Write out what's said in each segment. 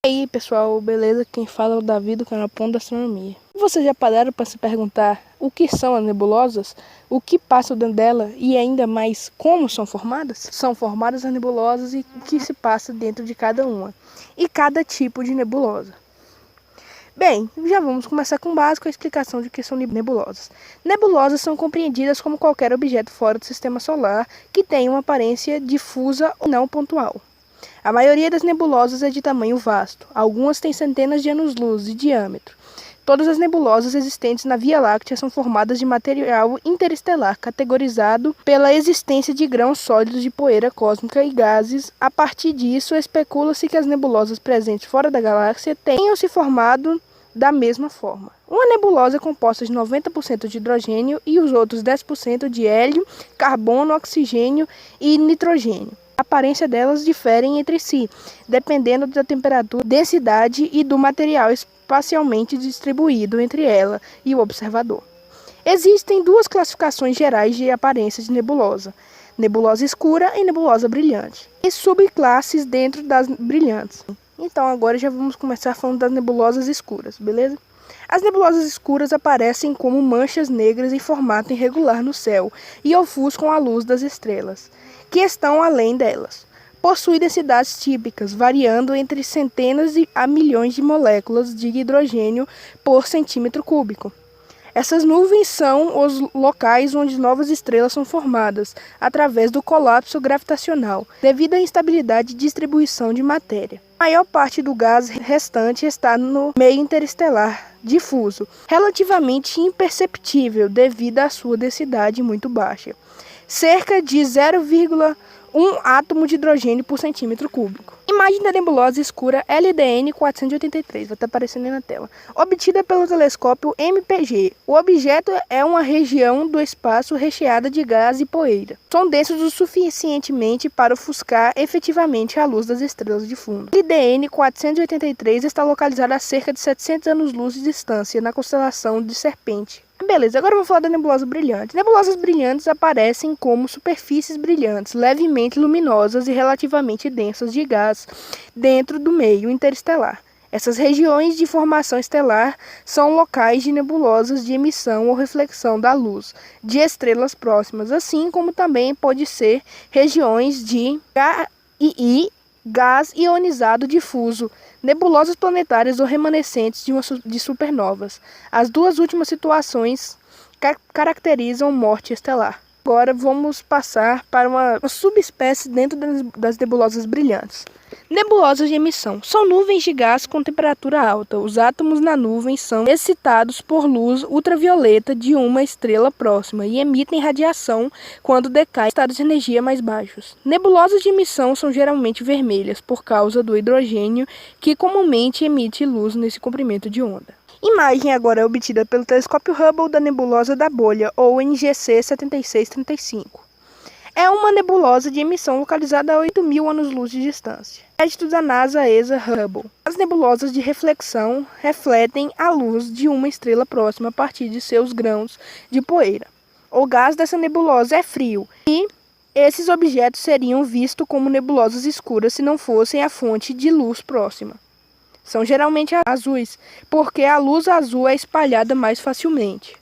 E aí pessoal, beleza? Quem fala é o Davi do canal Ponto da Astronomia. Vocês já pararam para se perguntar o que são as nebulosas, o que passa dentro dela e ainda mais como são formadas? São formadas as nebulosas e o que se passa dentro de cada uma e cada tipo de nebulosa. Bem, já vamos começar com o básico, a explicação de o que são nebulosas. Nebulosas são compreendidas como qualquer objeto fora do sistema solar que tem uma aparência difusa ou não pontual. A maioria das nebulosas é de tamanho vasto, algumas têm centenas de anos-luz de diâmetro. Todas as nebulosas existentes na Via Láctea são formadas de material interestelar, categorizado pela existência de grãos sólidos de poeira cósmica e gases. A partir disso, especula-se que as nebulosas presentes fora da galáxia tenham se formado da mesma forma. Uma nebulosa é composta de 90% de hidrogênio e os outros 10% de hélio, carbono, oxigênio e nitrogênio. A aparência delas difere entre si, dependendo da temperatura, densidade e do material espacialmente distribuído entre ela e o observador. Existem duas classificações gerais de aparência de nebulosa: nebulosa escura e nebulosa brilhante, e subclasses dentro das brilhantes. Então agora já vamos começar falando das nebulosas escuras, beleza? As nebulosas escuras aparecem como manchas negras em formato irregular no céu e ofuscam a luz das estrelas que estão além delas. Possuem densidades típicas, variando entre centenas a milhões de moléculas de hidrogênio por centímetro cúbico. Essas nuvens são os locais onde novas estrelas são formadas, através do colapso gravitacional, devido à instabilidade de distribuição de matéria. A maior parte do gás restante está no meio interestelar difuso, relativamente imperceptível devido à sua densidade muito baixa, cerca de 0,1 átomo de hidrogênio por centímetro cúbico. Imagem da nebulosa escura LDN 483, vai estar aparecendo aí na tela, obtida pelo telescópio MPG. O objeto é uma região do espaço recheada de gás e poeira. São densos o suficientemente para ofuscar efetivamente a luz das estrelas de fundo. LDN 483 está localizada a cerca de 700 anos-luz de distância na constelação de Serpente. Beleza, agora vamos falar da nebulosa brilhante. Nebulosas brilhantes aparecem como superfícies brilhantes, levemente luminosas e relativamente densas de gás dentro do meio interestelar. Essas regiões de formação estelar são locais de nebulosas de emissão ou reflexão da luz de estrelas próximas, assim como também pode ser regiões de GII, gás ionizado difuso, nebulosas planetárias ou remanescentes de supernovas. As duas últimas situações caracterizam morte estelar. Agora vamos passar para uma subespécie dentro das nebulosas brilhantes. Nebulosas de emissão. São nuvens de gás com temperatura alta. Os átomos na nuvem são excitados por luz ultravioleta de uma estrela próxima e emitem radiação quando decaem em estados de energia mais baixos. Nebulosas de emissão são geralmente vermelhas por causa do hidrogênio que comumente emite luz nesse comprimento de onda. Imagem agora é obtida pelo telescópio Hubble da nebulosa da bolha, ou NGC 7635. É uma nebulosa de emissão localizada a 8.000 anos-luz de distância. Crédito da NASA ESA Hubble. As nebulosas de reflexão refletem a luz de uma estrela próxima a partir de seus grãos de poeira. O gás dessa nebulosa é frio e esses objetos seriam vistos como nebulosas escuras se não fossem a fonte de luz próxima. São geralmente azuis, porque a luz azul é espalhada mais facilmente.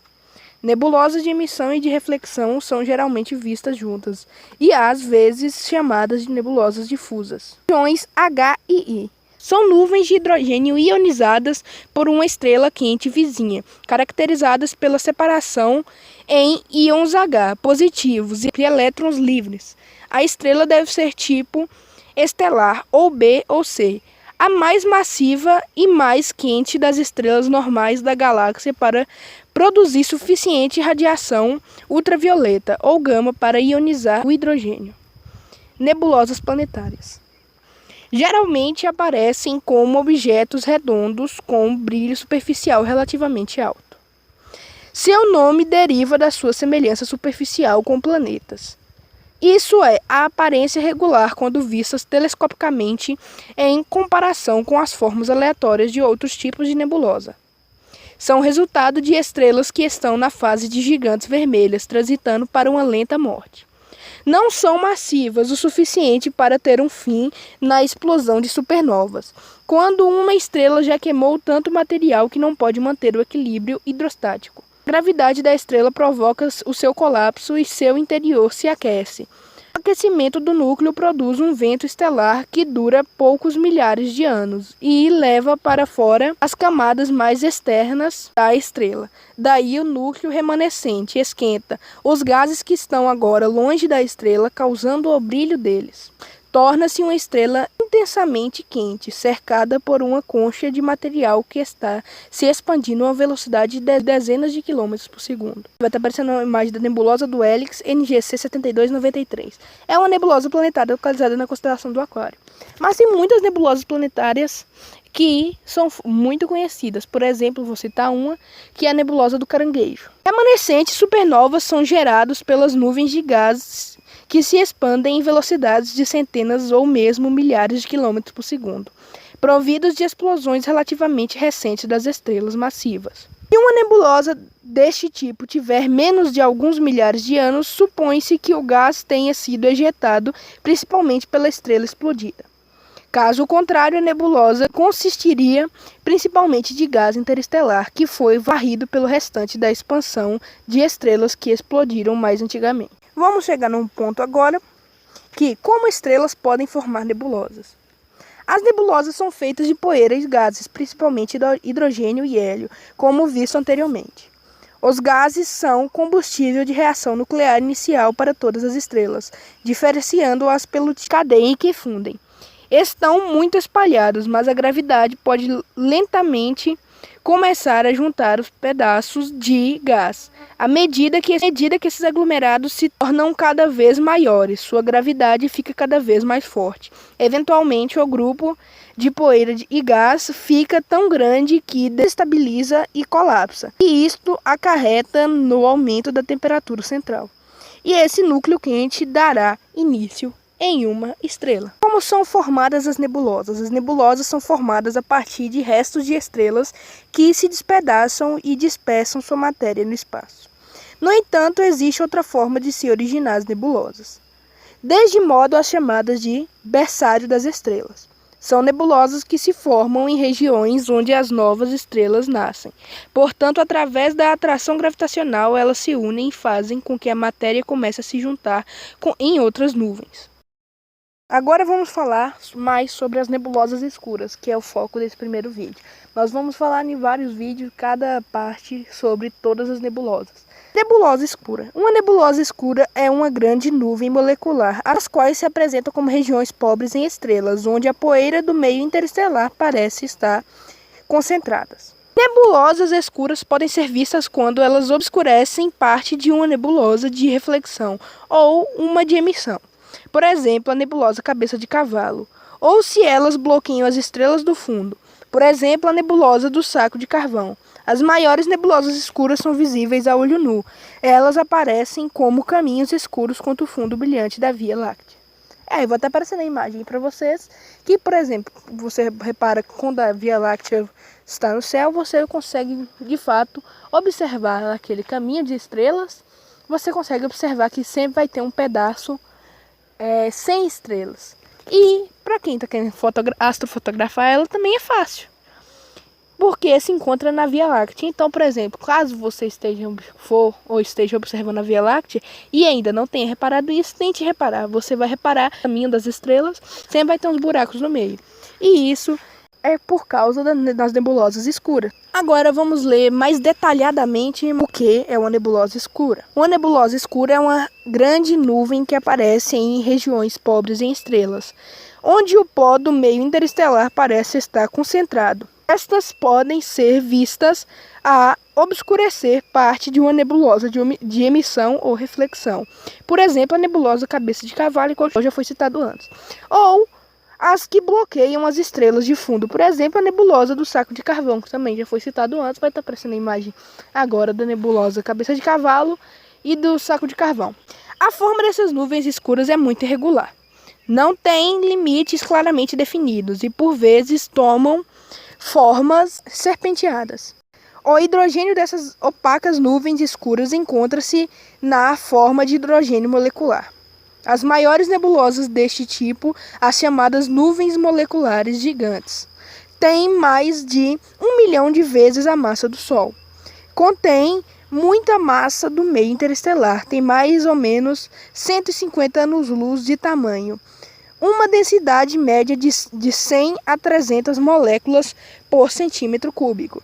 Nebulosas de emissão e de reflexão são geralmente vistas juntas, e às vezes chamadas de nebulosas difusas. Regiões H e I. São nuvens de hidrogênio ionizadas por uma estrela quente vizinha, caracterizadas pela separação em íons H positivos e elétrons livres. A estrela deve ser tipo estelar, ou B ou C, a mais massiva e mais quente das estrelas normais da galáxia para produzir suficiente radiação ultravioleta ou gama para ionizar o hidrogênio. Nebulosas planetárias. Geralmente aparecem como objetos redondos com brilho superficial relativamente alto. Seu nome deriva da sua semelhança superficial com planetas. Isso é, a aparência regular quando vistas telescopicamente em comparação com as formas aleatórias de outros tipos de nebulosa. São resultado de estrelas que estão na fase de gigantes vermelhas, transitando para uma lenta morte. não são massivas o suficiente para ter um fim na explosão de supernovas, quando uma estrela já queimou tanto material que não pode manter o equilíbrio hidrostático. A gravidade da estrela provoca o seu colapso e seu interior se aquece. O aquecimento do núcleo produz um vento estelar que dura poucos milhares de anos e leva para fora as camadas mais externas da estrela. Daí o núcleo remanescente esquenta os gases que estão agora longe da estrela, causando o brilho deles. Torna-se uma estrela intensamente quente, cercada por uma concha de material que está se expandindo a uma velocidade de dezenas de quilômetros por segundo. Vai estar aparecendo a imagem da nebulosa do Helix NGC 7293. É uma nebulosa planetária localizada na constelação do Aquário. Mas tem muitas nebulosas planetárias que são muito conhecidas. Por exemplo, vou citar uma, que é a nebulosa do Caranguejo. Remanescentes supernovas são gerados pelas nuvens de gases que se expandem em velocidades de centenas ou mesmo milhares de quilômetros por segundo, providos de explosões relativamente recentes das estrelas massivas. Se uma nebulosa deste tipo tiver menos de alguns milhares de anos, supõe-se que o gás tenha sido ejetado principalmente pela estrela explodida. Caso contrário, a nebulosa consistiria principalmente de gás interestelar que foi varrido pelo restante da expansão de estrelas que explodiram mais antigamente. Vamos chegar num ponto agora que como estrelas podem formar nebulosas. As nebulosas são feitas de poeira e gases, principalmente hidrogênio e hélio, como visto anteriormente. Os gases são combustível de reação nuclear inicial para todas as estrelas, diferenciando-as pela cadeia em que fundem. Estão muito espalhados, mas a gravidade pode lentamente começar a juntar os pedaços de gás. À medida que esses aglomerados se tornam cada vez maiores, sua gravidade fica cada vez mais forte. Eventualmente, o grupo de poeira e gás fica tão grande que desestabiliza e colapsa. E isto acarreta no aumento da temperatura central. E esse núcleo quente dará início em uma estrela. Como são formadas as nebulosas? As nebulosas são formadas a partir de restos de estrelas que se despedaçam e dispersam sua matéria no espaço. No entanto, existe outra forma de se originar as nebulosas, desde modo as chamadas de berçário das estrelas. São nebulosas que se formam em regiões onde as novas estrelas nascem. Portanto, através da atração gravitacional, elas se unem e fazem com que a matéria comece a se juntar em outras nuvens. Agora vamos falar mais sobre as nebulosas escuras, que é o foco desse primeiro vídeo. Nós vamos falar em vários vídeos, cada parte sobre todas as nebulosas. Nebulosa escura. Uma nebulosa escura é uma grande nuvem molecular, as quais se apresentam como regiões pobres em estrelas, onde a poeira do meio interestelar parece estar concentradas. Nebulosas escuras podem ser vistas quando elas obscurecem parte de uma nebulosa de reflexão ou uma de emissão. Por exemplo, a nebulosa cabeça de cavalo, ou se elas bloqueiam as estrelas do fundo. Por exemplo, a nebulosa do saco de carvão. As maiores nebulosas escuras são visíveis a olho nu. Elas aparecem como caminhos escuros contra o fundo brilhante da Via Láctea. Eu vou até aparecer na imagem para vocês que, por exemplo, você repara que quando a Via Láctea está no céu, você consegue, de fato, observar aquele caminho de estrelas. Você consegue observar que sempre vai ter um pedaço sem estrelas. E para quem está querendo astrofotografar ela também é fácil, porque se encontra na Via Láctea. Então, por exemplo, caso você esteja observando a Via Láctea e ainda não tenha reparado isso, tente reparar. Você vai reparar o caminho das estrelas, sempre vai ter uns buracos no meio. E isso é por causa das nebulosas escuras. Agora vamos ler mais detalhadamente o que é uma nebulosa escura. Uma nebulosa escura é uma grande nuvem que aparece em regiões pobres em estrelas, onde o pó do meio interestelar parece estar concentrado. Estas podem ser vistas a obscurecer parte de uma nebulosa de emissão ou reflexão. Por exemplo, a nebulosa cabeça de cavalo, que já foi citado antes. Ou as que bloqueiam as estrelas de fundo. Por exemplo, a nebulosa do saco de carvão, que também já foi citado antes. Vai estar aparecendo a imagem agora da nebulosa cabeça de cavalo e do saco de carvão. A forma dessas nuvens escuras é muito irregular. Não tem limites claramente definidos e, por vezes, tomam formas serpenteadas. O hidrogênio dessas opacas nuvens escuras encontra-se na forma de hidrogênio molecular. As maiores nebulosas deste tipo, as chamadas nuvens moleculares gigantes, têm mais de 1 milhão de vezes a massa do Sol. Contém muita massa do meio interestelar, tem mais ou menos 150 anos-luz de tamanho, uma densidade média de 100 a 300 moléculas por centímetro cúbico,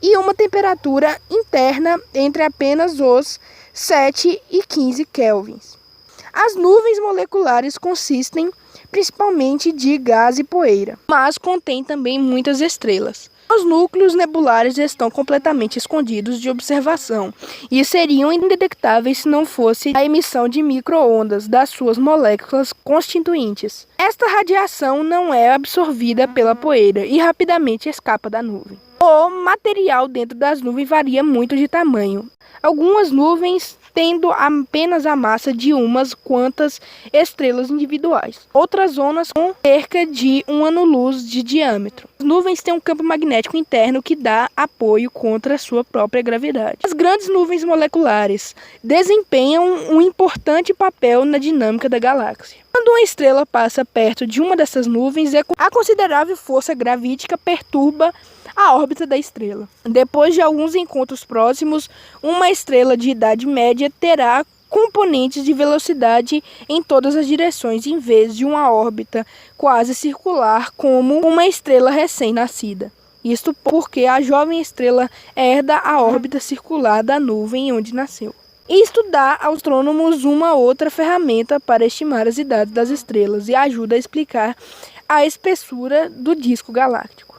e uma temperatura interna entre apenas os 7 e 15 kelvins. As nuvens moleculares consistem principalmente de gás e poeira, mas contém também muitas estrelas. Os núcleos nebulares estão completamente escondidos de observação e seriam indetectáveis se não fosse a emissão de micro-ondas das suas moléculas constituintes. Esta radiação não é absorvida pela poeira e rapidamente escapa da nuvem. O material dentro das nuvens varia muito de tamanho. Algumas nuvens tendo apenas a massa de umas quantas estrelas individuais. Outras zonas com cerca de 1 ano-luz de diâmetro. As nuvens têm um campo magnético interno que dá apoio contra a sua própria gravidade. As grandes nuvens moleculares desempenham um importante papel na dinâmica da galáxia. Quando uma estrela passa perto de uma dessas nuvens, a considerável força gravítica perturba a órbita da estrela. Depois de alguns encontros próximos, uma estrela de idade média terá componentes de velocidade em todas as direções, em vez de uma órbita quase circular como uma estrela recém-nascida. Isto porque a jovem estrela herda a órbita circular da nuvem onde nasceu. Isto dá aos astrônomos uma outra ferramenta para estimar as idades das estrelas e ajuda a explicar a espessura do disco galáctico.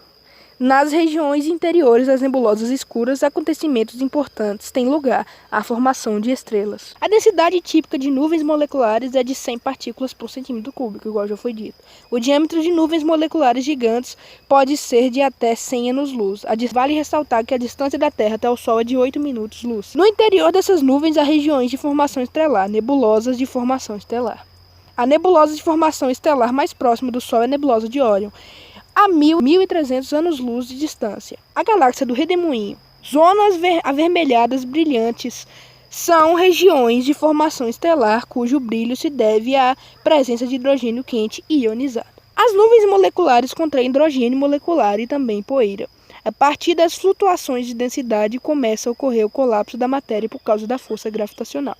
Nas regiões interiores das nebulosas escuras, acontecimentos importantes têm lugar, a formação de estrelas. A densidade típica de nuvens moleculares é de 100 partículas por centímetro cúbico, igual já foi dito. O diâmetro de nuvens moleculares gigantes pode ser de até 100 anos-luz. Vale ressaltar que a distância da Terra até o Sol é de 8 minutos-luz. No interior dessas nuvens há regiões de formação estelar, nebulosas de formação estelar. A nebulosa de formação estelar mais próxima do Sol é a nebulosa de Órion, a 1.300 anos-luz de distância. A galáxia do Redemoinho. Zonas avermelhadas brilhantes são regiões de formação estelar cujo brilho se deve à presença de hidrogênio quente e ionizado. As nuvens moleculares contêm hidrogênio molecular e também poeira. A partir das flutuações de densidade começa a ocorrer o colapso da matéria por causa da força gravitacional.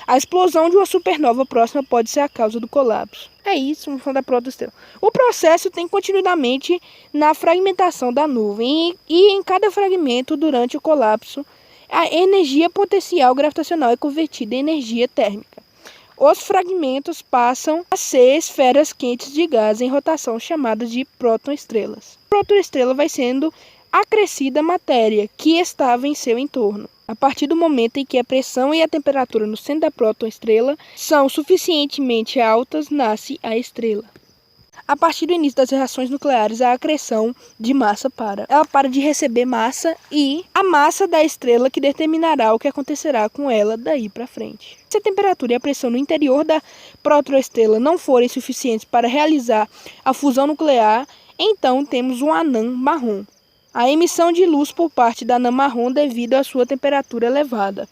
A explosão de uma supernova próxima pode ser a causa do colapso. É isso, uma função da protoestrela. O processo tem continuidamente na fragmentação da nuvem e em cada fragmento, durante o colapso, a energia potencial gravitacional é convertida em energia térmica. Os fragmentos passam a ser esferas quentes de gás em rotação chamadas de próton-estrelas. A próton-estrela vai sendo acrescida matéria que estava em seu entorno. A partir do momento em que a pressão e a temperatura no centro da próton-estrela são suficientemente altas, nasce a estrela. A partir do início das reações nucleares, a acreção de massa para. Ela para de receber massa e a massa da estrela que determinará o que acontecerá com ela daí para frente. Se a temperatura e a pressão no interior da próton-estrela não forem suficientes para realizar a fusão nuclear, então temos um anã marrom. A emissão de luz por parte da anã marrom devido à sua temperatura elevada.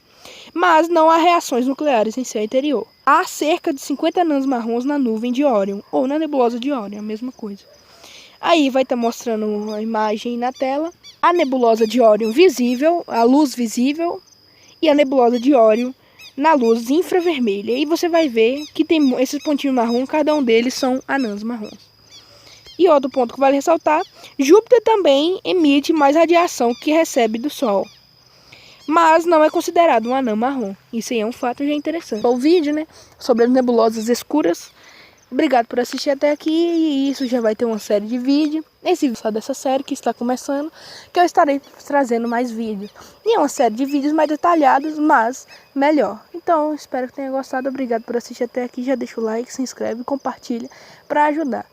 Mas não há reações nucleares em seu interior. Há cerca de 50 anãs marrons na nuvem de Órion, ou na nebulosa de Órion, a mesma coisa. Aí vai estar mostrando a imagem na tela. A nebulosa de Órion visível, a luz visível, e a nebulosa de Órion na luz infravermelha. E você vai ver que tem esses pontinhos marrom, cada um deles são anãs marrons. E outro ponto que vale ressaltar, Júpiter também emite mais radiação que recebe do Sol, mas não é considerado um anã marrom. Isso aí é um fato já interessante. O vídeo, né, sobre as nebulosas escuras. Obrigado por assistir até aqui, e isso já vai ter uma série de vídeos. Esse vídeo dessa série que está começando, que eu estarei trazendo mais vídeos. E é uma série de vídeos mais detalhados, mas melhor. Então, espero que tenha gostado. Obrigado por assistir até aqui. Já deixa o like, se inscreve e compartilha para ajudar.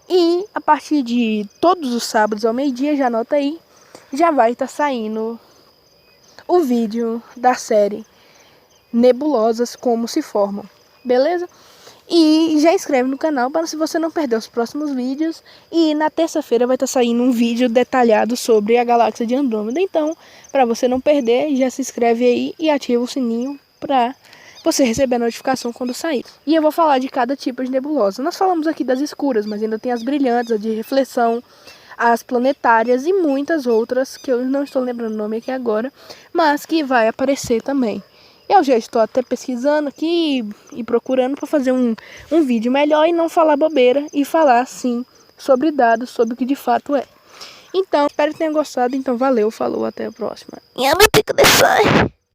E a partir de todos os sábados ao meio-dia, já anota aí, já vai estar saindo o vídeo da série Nebulosas Como Se Formam, beleza? E já inscreve no canal para se você não perder os próximos vídeos. E na terça-feira vai estar saindo um vídeo detalhado sobre a galáxia de Andrômeda. Então, para você não perder, já se inscreve aí e ativa o sininho para você receber a notificação quando sair. E eu vou falar de cada tipo de nebulosa. Nós falamos aqui das escuras, mas ainda tem as brilhantes, as de reflexão, as planetárias e muitas outras que eu não estou lembrando o nome aqui agora, mas que vai aparecer também. Eu já estou até pesquisando aqui e procurando para fazer um vídeo melhor e não falar bobeira e falar sim sobre dados, sobre o que de fato é. Então, espero que tenham gostado. Então, valeu, falou, até a próxima. E a minha pica de sai.